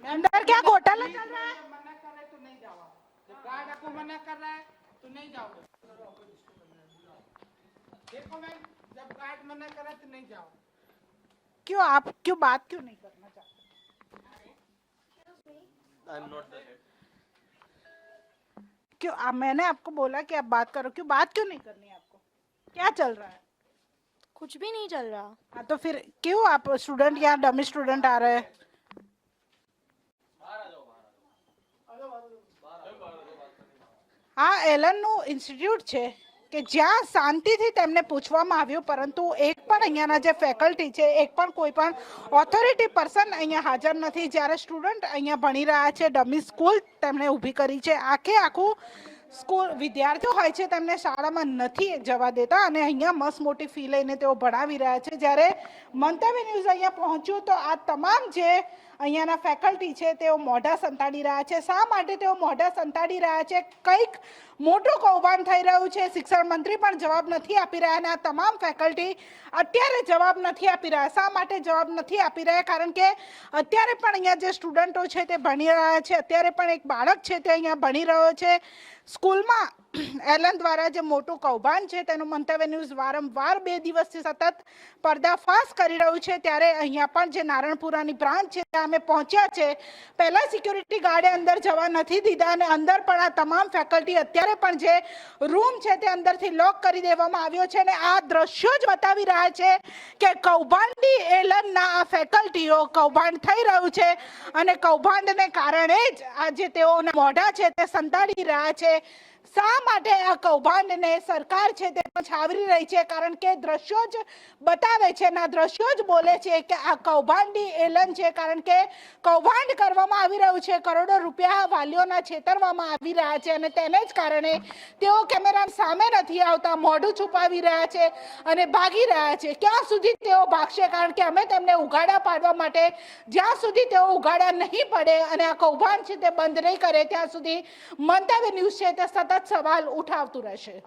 अंदर क्या घोटाला चल रहा है? मना कर रहा है तो नहीं जाओ। जब गार्ड आपको मना कर रहा है तो नहीं जाओगे। देखो मैम, जब गार्ड मना कर रहा है तो नहीं जाओ। क्यों आप क्यों बात क्यों नहीं करना चाहते? क्यों मैंने आपको बोला कि आप बात करो, क्यों बात क्यों नहीं करनी है आपको? क्या चल रहा है? कुछ भी नहीं चल रहा। हाँ तो फिर क्यों आप स्टूडेंट यहाँ डमी स्टूडेंट आ रहे हैं? આ એલનનું ઇન્સ્ટિટ્યૂટ છે કે જ્યાં શાંતિથી તેમને પૂછવામાં આવ્યું, પરંતુ એક પણ અહીંયાના જે ફેકલ્ટી છે, એક પણ કોઈ પણ ઓથોરિટી પર્સન અહીંયા હાજર નથી. જ્યારે સ્ટુડન્ટ અહીંયા ભણી રહ્યા છે, ડમી સ્કૂલ તેમણે ઊભી કરી છે. આખે આખું સ્કૂલ વિદ્યાર્થીઓ હોય છે તેમને શાળામાં નથી જવા દેતા અને અહીંયા મસ્ત મોટી ફી લઈને તેઓ ભણાવી રહ્યા છે. જ્યારે મંતવ્ય ન્યૂઝ અહીંયા પહોંચ્યું તો આ તમામ જે અહીંયાના ફેકલ્ટી છે તેઓ મોઢા સંતાડી રહ્યા છે. શા માટે તેઓ મોઢા સંતાડી રહ્યા છે? કંઈક મોટું કૌભાંડ થઈ રહ્યું છે. શિક્ષણ મંત્રી પણ જવાબ નથી આપી રહ્યા અને આ તમામ ફેકલ્ટી અત્યારે જવાબ નથી આપી રહ્યા. શા માટે જવાબ નથી આપી રહ્યા? કારણ કે અત્યારે પણ અહીંયા જે સ્ટુડન્ટો છે તે ભણી રહ્યા છે. અત્યારે પણ એક બાળક છે તે અહીંયા ભણી રહ્યો છે સ્કૂલમાં. એલન દ્વારા જે મોટું કૌભાંડ છે તેનું મંતવ્ય ન્યૂઝ વારંવાર 2 દિવસથી સતત પર્દાફાશ કરી રહ્યું છે. ત્યારે અહીંયા પણ જે નારણપુરાની બ્રાન્ચ છે ત્યાં અમે પહોંચ્યા છે. પહેલા સિક્યુરિટી ગાર્ડે અંદર જવા નથી દીધા અને અંદર પણ આ તમામ ફેકલ્ટી અત્યારે પણ જે રૂમ છે તે અંદરથી લોક કરી દેવામાં આવ્યો છે અને આ દ્રશ્યો જ બતાવી રહ્યા છે કે કૌભાંડી એલનના આ ફેકલ્ટીઓ કૌભાંડ થઈ રહ્યું છે અને કૌભાંડને કારણે જ આ જે તેઓના મોઢા છે તે સંતાડી રહ્યા છે. શા માટે આ કૌભાંડને સરકાર છે તે છાવરી રહી છે? કારણ કે દ્રશ્યો જ બતાવે છે અને આ દ્રશ્યો જ બોલે છે કે આ કૌભાંડી એલન છે. કારણ કે કૌભાંડ કરવામાં આવી રહ્યું છે, કરોડો રૂપિયા વાલીઓના છેતરવામાં આવી રહ્યા છે અને તેને જ કારણે તેઓ કેમેરા સામે નથી આવતા, મોઢું છુપાવી રહ્યા છે અને ભાગી રહ્યા છે. ક્યાં સુધી તેઓ ભાગશે? કારણ કે અમે તેમને ઉઘાડા પાડવા માટે જ્યાં સુધી તેઓ ઉઘાડા નહીં પડે અને આ કૌભાંડ છે તે બંધ નહીં કરે ત્યાં સુધી મંતવ્ય ન્યૂઝ છે તે સતત સવાલ ઉઠાવતું રહેશે.